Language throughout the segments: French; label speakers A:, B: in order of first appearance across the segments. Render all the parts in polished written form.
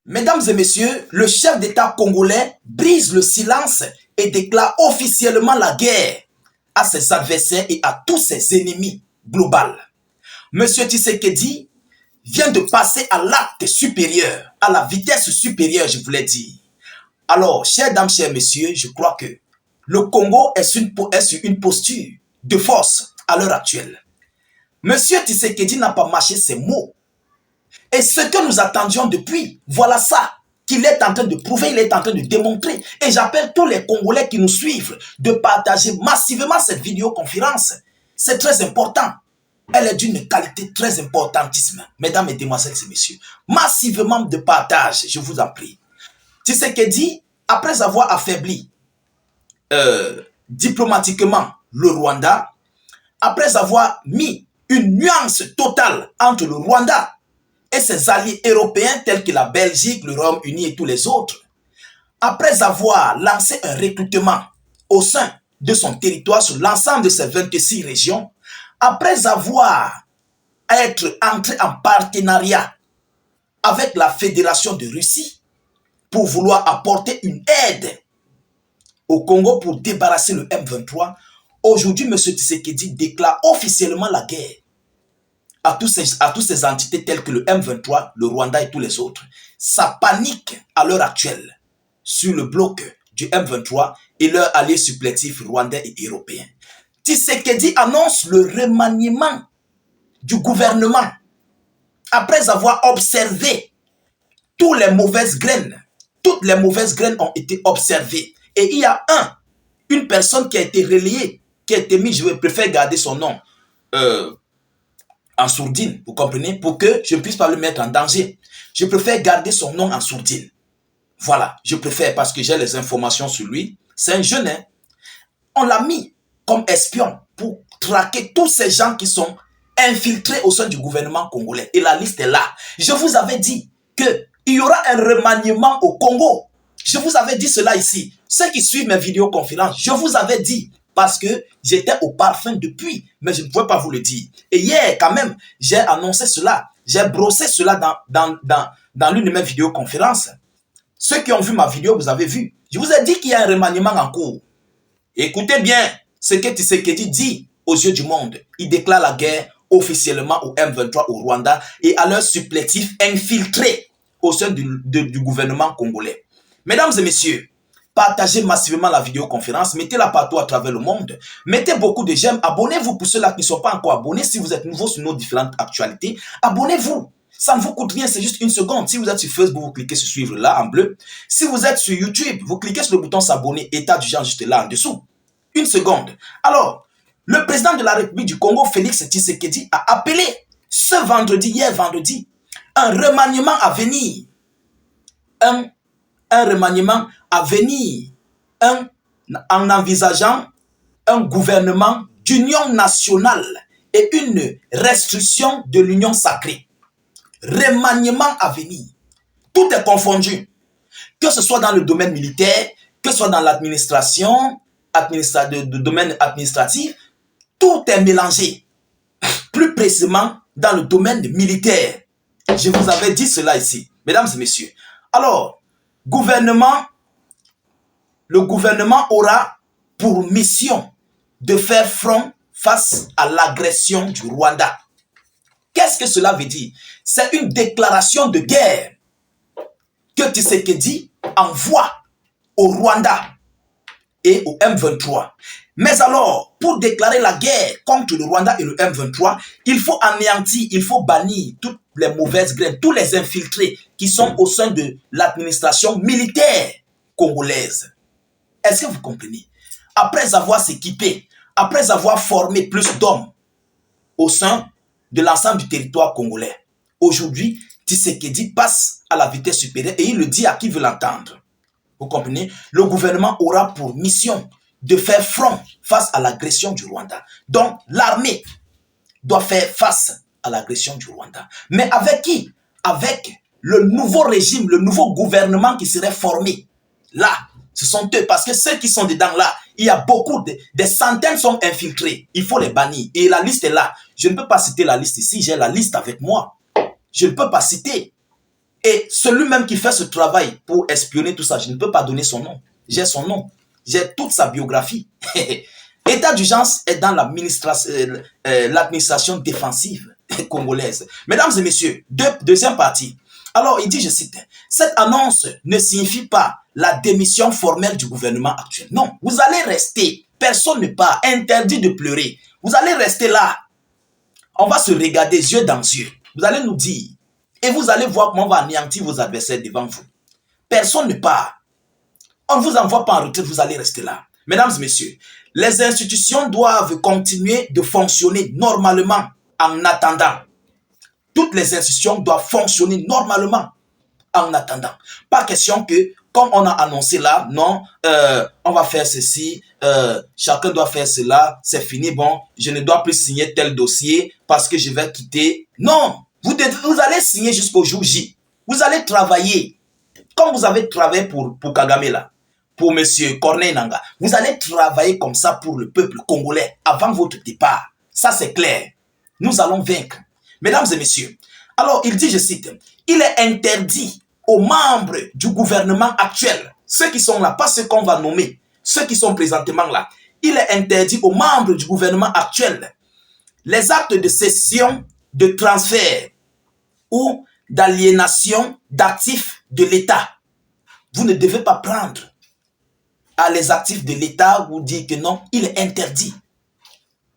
A: Mesdames et messieurs, le chef d'État congolais brise le silence et déclare officiellement la guerre à ses adversaires et à tous ses ennemis globaux. Monsieur Tshisekedi vient de passer à l'acte supérieur, à la vitesse supérieure, je voulais dire. Alors, chers dames, chers messieurs, je crois que le Congo est sur une posture de force à l'heure actuelle. Monsieur Tshisekedi n'a pas mâché ses mots. Et ce que nous attendions depuis, voilà ça qu'il est en train de prouver, il est en train de démontrer. Et j'appelle tous les Congolais qui nous suivent de partager massivement cette vidéoconférence. C'est très important. Elle est d'une qualité très importantissime. Mesdames et demoiselles et messieurs, massivement de partage, je vous en prie. Tshisekedi, après avoir affaibli diplomatiquement le Rwanda, après avoir mis une nuance totale entre le Rwanda et ses alliés européens tels que la Belgique, le Royaume-Uni et tous les autres, après avoir lancé un recrutement au sein de son territoire sur l'ensemble de ses 26 régions, après avoir être entré en partenariat avec la Fédération de Russie pour vouloir apporter une aide au Congo pour débarrasser le M23, aujourd'hui, M. Tshisekedi déclare officiellement la guerre à toutes ces entités telles que le M23, le Rwanda et tous les autres. Ça panique à l'heure actuelle sur le bloc du M23 et leurs alliés supplétifs rwandais et européens. Tshisekedi annonce le remaniement du gouvernement après avoir observé toutes les mauvaises graines. Toutes les mauvaises graines ont été observées. Et il y a une personne qui a été relayée, qui a été mise, je préfère garder son nom en sourdine, vous comprenez, pour que je ne puisse pas le mettre en danger. Je préfère garder son nom en sourdine. Voilà, je préfère parce que j'ai les informations sur lui. C'est un jeune, hein. On l'a mis comme espion pour traquer tous ces gens qui sont infiltrés au sein du gouvernement congolais. Et la liste est là. Je vous avais dit qu'il y aura un remaniement au Congo. Je vous avais dit cela ici. Ceux qui suivent mes vidéoconférences, je vous avais dit parce que j'étais au parfum depuis, mais je ne pouvais pas vous le dire. Et hier, quand même, j'ai annoncé cela. J'ai brossé cela dans l'une de mes vidéoconférences. Ceux qui ont vu ma vidéo, vous avez vu. Je vous ai dit qu'il y a un remaniement en cours. Écoutez bien ce que Tshisekedi dit aux yeux du monde. Il déclare la guerre officiellement au M23 au Rwanda et à leurs supplétifs infiltrés au sein du gouvernement congolais. Mesdames et messieurs, partagez massivement la vidéoconférence, mettez-la partout à travers le monde, mettez beaucoup de j'aime, abonnez-vous pour ceux-là qui ne sont pas encore abonnés, si vous êtes nouveau sur nos différentes actualités, abonnez-vous, ça ne vous coûte rien, c'est juste une seconde. Si vous êtes sur Facebook, vous cliquez sur suivre là en bleu, si vous êtes sur YouTube, vous cliquez sur le bouton s'abonner, état du genre juste là en dessous, une seconde. Alors, le président de la République du Congo, Félix Tshisekedi, a appelé ce vendredi, hier vendredi, un remaniement à venir, un remaniement à venir, en envisageant un gouvernement d'union nationale et une restriction de l'union sacrée. Remaniement à venir. Tout est confondu. Que ce soit dans le domaine militaire, que ce soit dans l'administration, le domaine administratif, tout est mélangé. Plus précisément dans le domaine militaire. Je vous avais dit cela ici, mesdames et messieurs. Alors, le gouvernement aura pour mission de faire front face à l'agression du Rwanda. Qu'est-ce que cela veut dire? C'est une déclaration de guerre que Tshisekedi envoie au Rwanda et au M23. Mais alors, pour déclarer la guerre contre le Rwanda et le M23, il faut anéantir, il faut bannir toutes les mauvaises graines, tous les infiltrés qui sont au sein de l'administration militaire congolaise. Est-ce que vous comprenez? Après avoir s'équipé, après avoir formé plus d'hommes au sein de l'ensemble du territoire congolais, aujourd'hui, Tshisekedi passe à la vitesse supérieure et il le dit à qui veut l'entendre. Vous comprenez? Le gouvernement aura pour mission de faire front face à l'agression du Rwanda. Donc, l'armée doit faire face à l'agression du Rwanda. Mais avec qui? Avec le nouveau régime, le nouveau gouvernement qui serait formé. Là, ce sont eux, parce que ceux qui sont dedans là, il y a beaucoup, des centaines sont infiltrés. Il faut les bannir. Et la liste est là. Je ne peux pas citer la liste ici, j'ai la liste avec moi. Je ne peux pas citer. Et celui-même qui fait ce travail pour espionner tout ça, je ne peux pas donner son nom. J'ai son nom. J'ai toute sa biographie. État d'urgence est dans l'administration défensive congolaise. Mesdames et messieurs, deuxième partie. Alors, il dit, je cite, cette annonce ne signifie pas la démission formelle du gouvernement actuel. Non, vous allez rester. Personne ne part. Interdit de pleurer. Vous allez rester là. On va se regarder yeux dans yeux. Vous allez nous dire. Et vous allez voir comment on va anéantir vos adversaires devant vous. Personne ne part. On ne vous envoie pas en retraite, vous allez rester là. Mesdames et messieurs, les institutions doivent continuer de fonctionner normalement en attendant. Toutes les institutions doivent fonctionner normalement en attendant. Pas question que, comme on a annoncé là, non, on va faire ceci, chacun doit faire cela, c'est fini, bon, je ne dois plus signer tel dossier parce que je vais quitter. Non, vous allez signer jusqu'au jour J. Vous allez travailler. Comme vous avez travaillé pour Kagame là, pour M. Corneille Nangaa, vous allez travailler comme ça pour le peuple congolais avant votre départ. Ça, c'est clair. Nous allons vaincre. Mesdames et messieurs, alors il dit, je cite, il est interdit aux membres du gouvernement actuel, ceux qui sont là, pas ceux qu'on va nommer, ceux qui sont présentement là, il est interdit aux membres du gouvernement actuel les actes de cession, de transfert ou d'aliénation d'actifs de l'État. Vous ne devez pas prendre à les actifs de l'État, vous dire que non, il est interdit.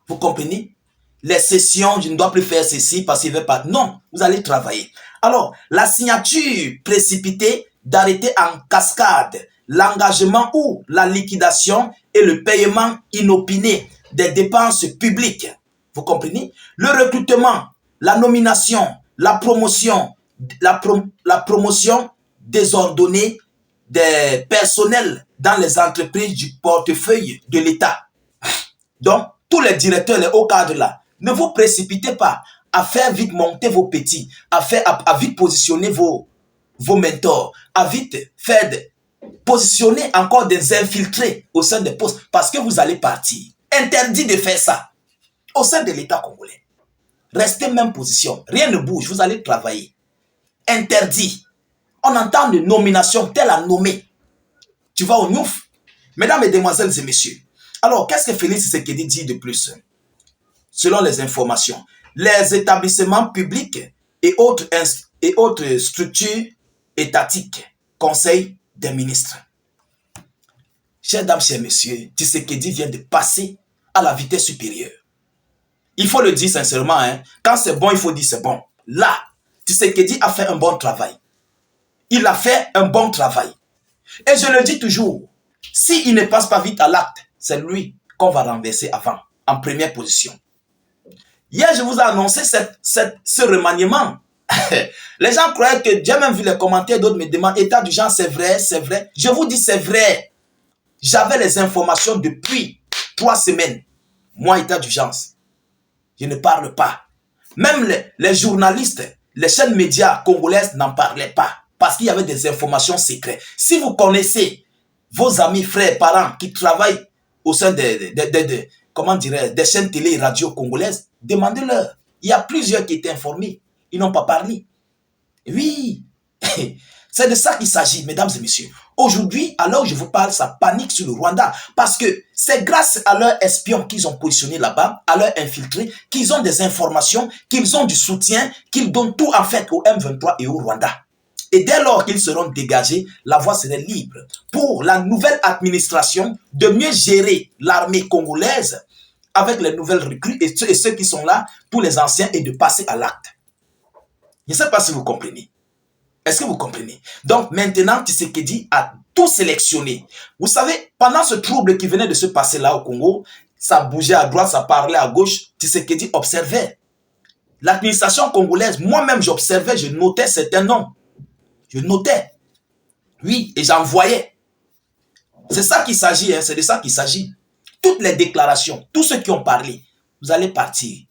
A: Vous comprenez? Les cessions, je ne dois plus faire ceci parce qu'il ne veut pas. Non, vous allez travailler. Alors, la signature précipitée d'arrêter en cascade l'engagement ou la liquidation et le paiement inopiné des dépenses publiques. Vous comprenez? Le recrutement, la nomination, la promotion désordonnée des personnels dans les entreprises du portefeuille de l'État. Donc, tous les directeurs, les hauts cadres là, ne vous précipitez pas à faire vite monter vos petits, à vite positionner vos mentors, à vite positionner encore des infiltrés au sein des postes, parce que vous allez partir. Interdit de faire ça au sein de l'État congolais. Restez même position, rien ne bouge, vous allez travailler. Interdit. On entend de nomination, telle à nommer. Tu vas au Niouf. Mesdames, Mesdemoiselles et Messieurs, alors qu'est-ce que Félix Tshisekedi dit de plus? Selon les informations, les établissements publics et autres structures étatiques, conseil des ministres. Chers dames, chers messieurs, Tshisekedi vient de passer à la vitesse supérieure. Il faut le dire sincèrement, hein, quand c'est bon, il faut dire c'est bon. Là, Tshisekedi a fait un bon travail. Il a fait un bon travail. Et je le dis toujours, s'il ne passe pas vite à l'acte, c'est lui qu'on va renverser avant, en première position. Hier, je vous ai annoncé ce remaniement. Les gens croyaient que, j'ai même vu les commentaires, d'autres me demandent, état d'urgence, c'est vrai, c'est vrai. Je vous dis, c'est vrai. J'avais les informations depuis 3 semaines. Moi, état d'urgence. Je ne parle pas. Même les journalistes, les chaînes médias congolaises n'en parlaient pas. Parce qu'il y avait des informations secrètes. Si vous connaissez vos amis, frères, parents qui travaillent au sein comment dirais-je, des chaînes télé et radio congolaises, demandez-leur. Il y a plusieurs qui étaient informés. Ils n'ont pas parlé. Oui, c'est de ça qu'il s'agit, mesdames et messieurs. Aujourd'hui, à l'heure où je vous parle, ça panique sur le Rwanda. Parce que c'est grâce à leurs espions qu'ils ont positionné là-bas, à leurs infiltrés, qu'ils ont des informations, qu'ils ont du soutien, qu'ils donnent tout en fait au M23 et au Rwanda. Et dès lors qu'ils seront dégagés, la voie serait libre pour la nouvelle administration de mieux gérer l'armée congolaise avec les nouvelles recrues et ceux qui sont là pour les anciens et de passer à l'acte. Je ne sais pas si vous comprenez. Est-ce que vous comprenez? Donc maintenant, Tshisekedi a tout sélectionné. Vous savez, pendant ce trouble qui venait de se passer là au Congo, ça bougeait à droite, ça parlait à gauche, Tshisekedi observait. L'administration congolaise, moi-même j'observais, je notais certains noms. Je notais. Oui, et j'en voyais. C'est ça qu'il s'agit, hein, c'est de ça qu'il s'agit. Toutes les déclarations, tous ceux qui ont parlé, vous allez partir.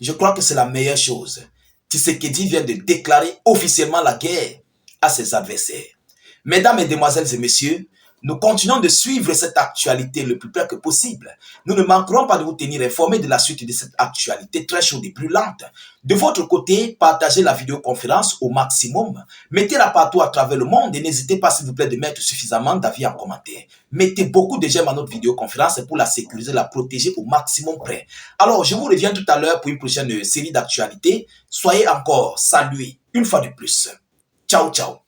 A: Je crois que c'est la meilleure chose. Tshisekedi vient de déclarer officiellement la guerre à ses adversaires. Mesdames, Mesdemoiselles et Messieurs, Nous continuons de suivre cette actualité le plus près que possible. Nous ne manquerons pas de vous tenir informés de la suite de cette actualité très chaude et brûlante. De votre côté, partagez la vidéoconférence au maximum. Mettez-la partout à travers le monde et n'hésitez pas, s'il vous plaît, de mettre suffisamment d'avis en commentaire. Mettez beaucoup de j'aime à notre vidéoconférence pour la sécuriser, la protéger au maximum près. Alors, je vous reviens tout à l'heure pour une prochaine série d'actualités. Soyez encore salués une fois de plus. Ciao, ciao.